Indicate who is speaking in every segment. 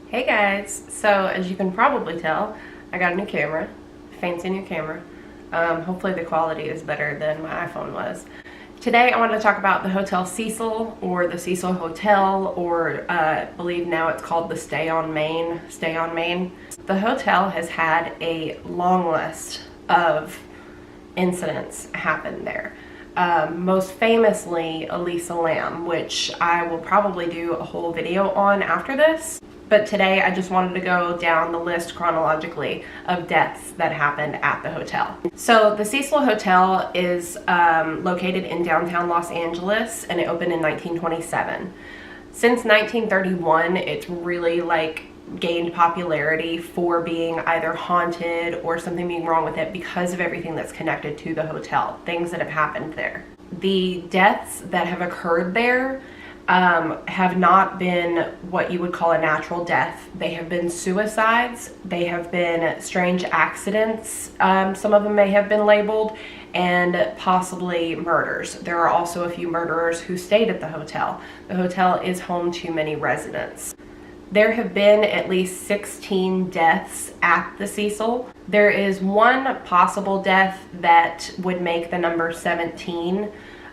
Speaker 1: Hey guys, so as you can probably tell, I got a new camera, fancy new camera. Hopefully the quality is better than my iPhone was. Today I want to talk about the Hotel Cecil, or the Cecil Hotel, or I believe now it's called the Stay on Main. The hotel has had a long list of incidents happen there. Most famously Elisa Lam, which I will probably do a whole video on after this. But today I just wanted to go down the list chronologically of deaths that happened at the hotel. So the Cecil Hotel is located in downtown Los Angeles, and it opened in 1927. Since 1931, it's really gained popularity for being either haunted or something being wrong with it because of everything that's connected to the hotel, things that have happened there. The deaths that have occurred there have not been what you would call a natural death. They have been suicides, they have been strange accidents, some of them may have been labeled, and possibly murders. There are also a few murderers who stayed at the hotel. The hotel is home to many residents. There have been at least 16 deaths at the Cecil. There is one possible death that would make the number 17,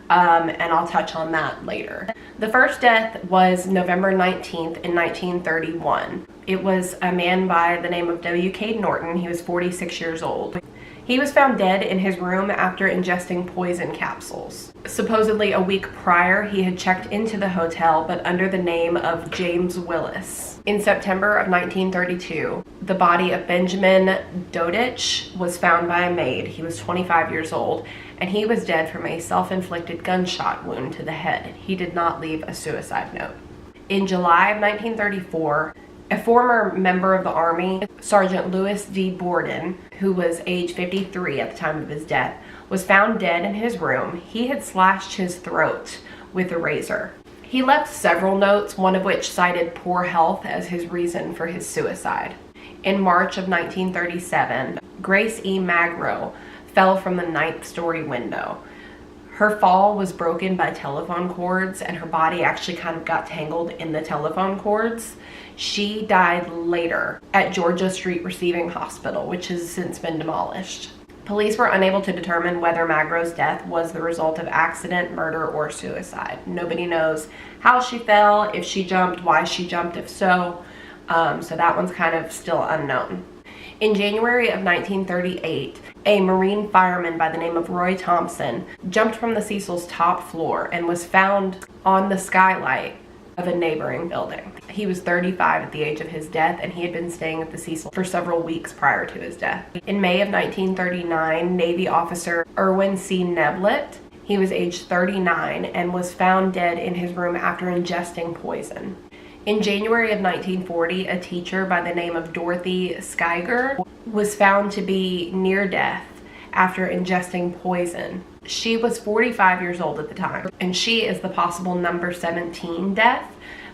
Speaker 1: and I'll touch on that later. The first death was November 19th in 1931. It was a man by the name of W.K. Norton. He was 46 years old. He was found dead in his room after ingesting poison capsules. Supposedly a week prior, he had checked into the hotel, but under the name of James Willis. In September of 1932, the body of Benjamin Dodich was found by a maid. He was 25 years old, and he was dead from a self-inflicted gunshot wound to the head. He did not leave a suicide note. In July of 1934, a former member of the Army, Sergeant Louis D. Borden, who was age 53 at the time of his death, was found dead in his room. He had slashed his throat with a razor. He left several notes, one of which cited poor health as his reason for his suicide. In March of 1937, Grace E. Magro fell from the 9th story window. Her fall was broken by telephone cords, and her body actually kind of got tangled in the telephone cords. She died later at Georgia Street Receiving Hospital, which has since been demolished. Police were unable to determine whether Magro's death was the result of accident, murder, or suicide. Nobody knows how she fell, if she jumped, why she jumped, if so. So that one's kind of still unknown. In January of 1938, a Marine fireman by the name of Roy Thompson jumped from the Cecil's top floor and was found on the skylight of a neighboring building. He was 35 at the age of his death, and he had been staying at the Cecil for several weeks prior to his death. In May of 1939, Navy officer Irwin C. Neblett, he was age 39, and was found dead in his room after ingesting poison. In January of 1940, a teacher by the name of Dorothy Schuyler was found to be near death after ingesting poison. She was 45 years old at the time, and she is the possible number 17 death,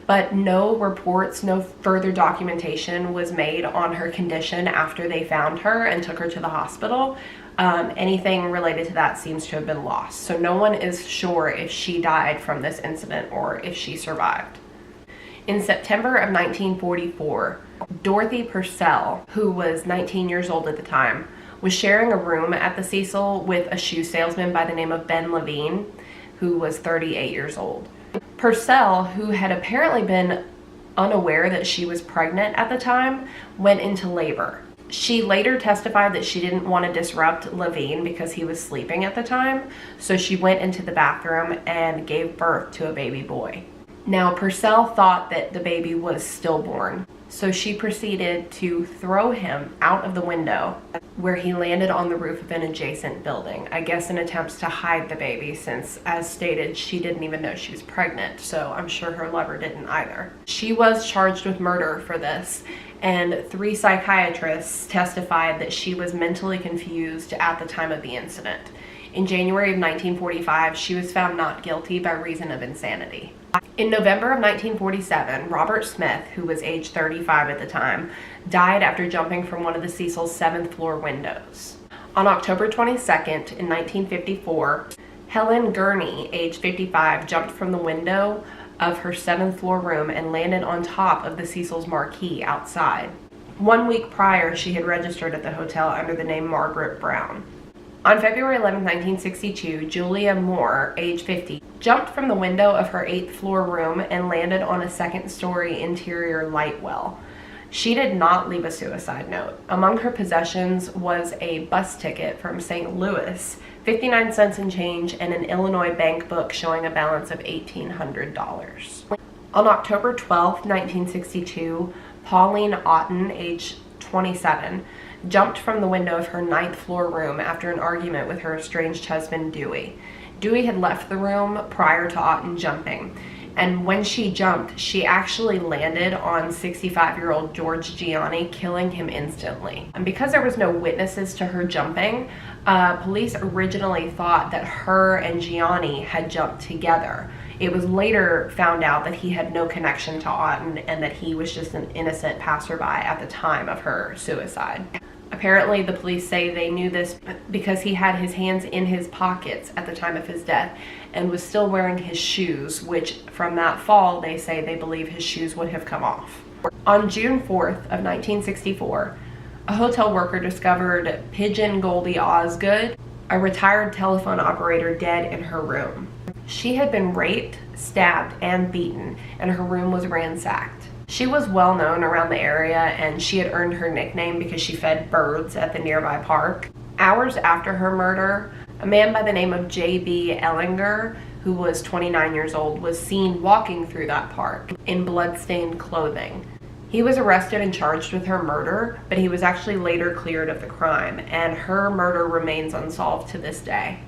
Speaker 1: but no reports, no further documentation was made on her condition after they found her and took her to the hospital. Anything related to that seems to have been lost. So no one is sure if she died from this incident or if she survived. In September of 1944, Dorothy Purcell, who was 19 years old at the time, was sharing a room at the Cecil with a shoe salesman by the name of Ben Levine, who was 38 years old. Purcell, who had apparently been unaware that she was pregnant at the time, went into labor. She later testified that she didn't want to disrupt Levine because he was sleeping at the time, so she went into the bathroom and gave birth to a baby boy. Now, Purcell thought that the baby was stillborn, so she proceeded to throw him out of the window, where he landed on the roof of an adjacent building, I guess in attempts to hide the baby, since, as stated, she didn't even know she was pregnant, so I'm sure her lover didn't either. She was charged with murder for this, and 3 psychiatrists testified that she was mentally confused at the time of the incident. In January of 1945, she was found not guilty by reason of insanity. In November of 1947, Robert Smith, who was age 35 at the time, died after jumping from one of the Cecil's 7th floor windows. On October 22nd in 1954, Helen Gurney, age 55, jumped from the window of her 7th floor room and landed on top of the Cecil's marquee outside. 1 week prior, she had registered at the hotel under the name Margaret Brown. On February 11, 1962, Julia Moore, age 50, jumped from the window of her 8th floor room and landed on a 2nd-story interior light well. She did not leave a suicide note. Among her possessions was a bus ticket from St. Louis, 59 cents and change, and an Illinois bank book showing a balance of $1,800. On October 12, 1962, Pauline Otten, age 27, jumped from the window of her 9th floor room after an argument with her estranged husband, Dewey. Dewey had left the room prior to Otten jumping, and when she jumped, she actually landed on 65-year-old George Gianni, killing him instantly. And because there was no witnesses to her jumping, police originally thought that her and Gianni had jumped together. It was later found out that he had no connection to Otten and that he was just an innocent passerby at the time of her suicide. Apparently, the police say they knew this because he had his hands in his pockets at the time of his death and was still wearing his shoes, which from that fall, they say they believe his shoes would have come off. On June 4th of 1964, a hotel worker discovered Pigeon Goldie Osgood, a retired telephone operator, dead in her room. She had been raped, stabbed, and beaten, and her room was ransacked. She was well known around the area, and she had earned her nickname because she fed birds at the nearby park. Hours after her murder, a man by the name of J.B. Ellinger, who was 29 years old, was seen walking through that park in blood-stained clothing. He was arrested and charged with her murder, but he was actually later cleared of the crime, and her murder remains unsolved to this day.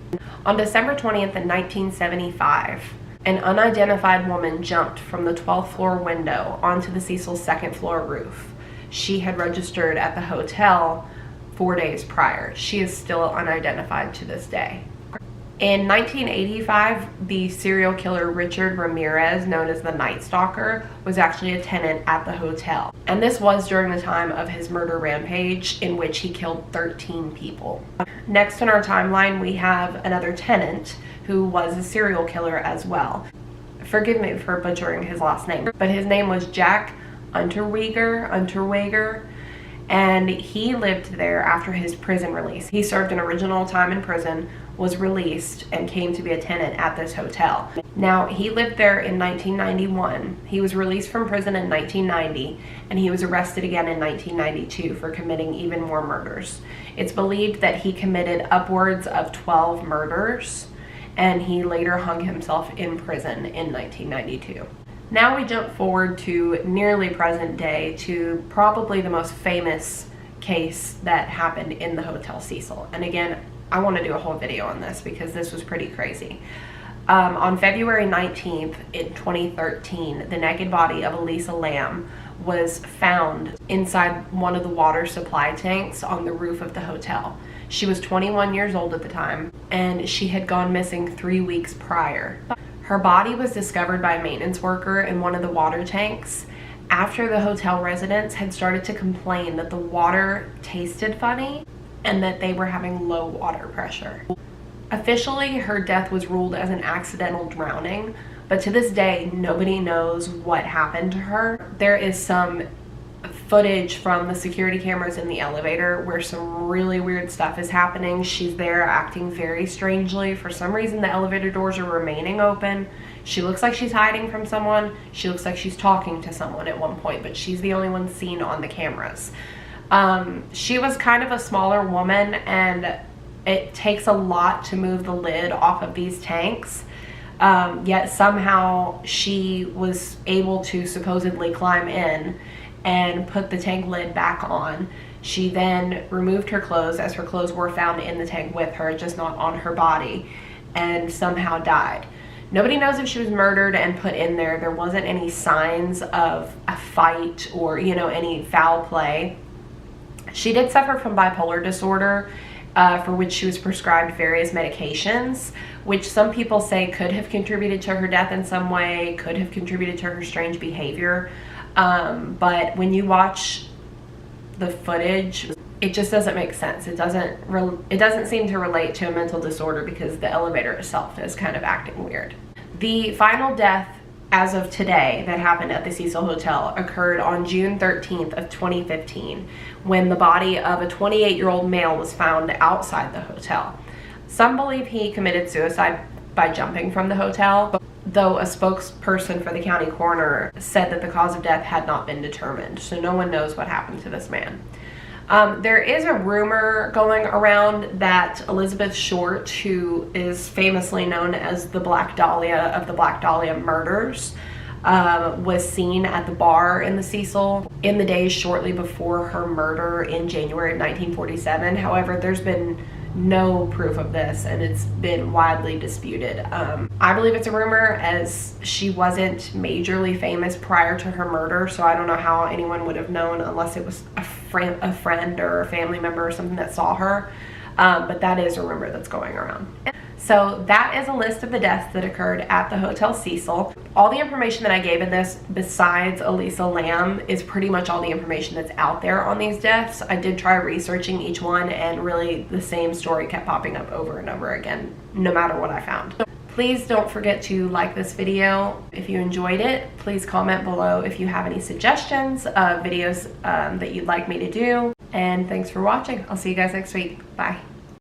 Speaker 1: On December 20th in 1975, an unidentified woman jumped from the 12th floor window onto the Cecil's 2nd floor roof. She had registered at the hotel 4 days prior. She is still unidentified to this day. In 1985, the serial killer Richard Ramirez, known as the Night Stalker, was actually a tenant at the hotel. And this was during the time of his murder rampage, in which he killed 13 people. Next in our timeline, we have another tenant who was a serial killer as well. Forgive me for butchering his last name, but his name was Jack Unterweger, and he lived there after his prison release. He served an original time in prison, was released, and came to be a tenant at this hotel. Now, he lived there in 1991. He was released from prison in 1990, and he was arrested again in 1992 for committing even more murders. It's believed that he committed upwards of 12 murders, and he later hung himself in prison in 1992. Now we jump forward to nearly present day to probably the most famous case that happened in the Hotel Cecil. And again, I want to do a whole video on this because this was pretty crazy. On February 19th in 2013, the naked body of Elisa Lamb was found inside one of the water supply tanks on the roof of the hotel. She was 21 years old at the time, and she had gone missing 3 weeks prior. Her body was discovered by a maintenance worker in one of the water tanks after the hotel residents had started to complain that the water tasted funny and that they were having low water pressure. Officially, her death was ruled as an accidental drowning, but to this day, nobody knows what happened to her. There is some footage from the security cameras in the elevator where some really weird stuff is happening. She's there acting very strangely. For some reason, the elevator doors are remaining open. She looks like she's hiding from someone. She looks like she's talking to someone at one point, but she's the only one seen on the cameras. She was kind of a smaller woman, and it takes a lot to move the lid off of these tanks. Yet somehow she was able to supposedly climb in and put the tank lid back on. She then removed her clothes, as her clothes were found in the tank with her, just not on her body, and somehow died. Nobody knows if she was murdered and put in there. There wasn't any signs of a fight or, any foul play. She did suffer from bipolar disorder, for which she was prescribed various medications, which some people say could have contributed to her death in some way, could have contributed to her strange behavior. But when you watch the footage, it just doesn't make sense. It doesn't seem to relate to a mental disorder because the elevator itself is kind of acting weird. The final death as of today that happened at the Cecil Hotel occurred on June 13th of 2015 when the body of a 28-year-old male was found outside the hotel. Some believe he committed suicide by jumping from the hotel, though a spokesperson for the county coroner said that the cause of death had not been determined, so no one knows what happened to this man. There is a rumor going around that Elizabeth Short, who is famously known as the Black Dahlia of the Black Dahlia murders, was seen at the bar in the Cecil in the days shortly before her murder in January of 1947. However, there's been no proof of this and it's been widely disputed. I believe it's a rumor, as she wasn't majorly famous prior to her murder, so I don't know how anyone would have known unless it was a friend or a family member or something that saw her. But that is a rumor that's going around. So that is a list of the deaths that occurred at the Hotel Cecil. All the information that I gave in this, besides Elisa Lam, is pretty much all the information that's out there on these deaths. I did try researching each one, and really the same story kept popping up over and over again, no matter what I found. Please don't forget to like this video if you enjoyed it. Please comment below if you have any suggestions of videos that you'd like me to do. And thanks for watching. I'll see you guys next week. Bye.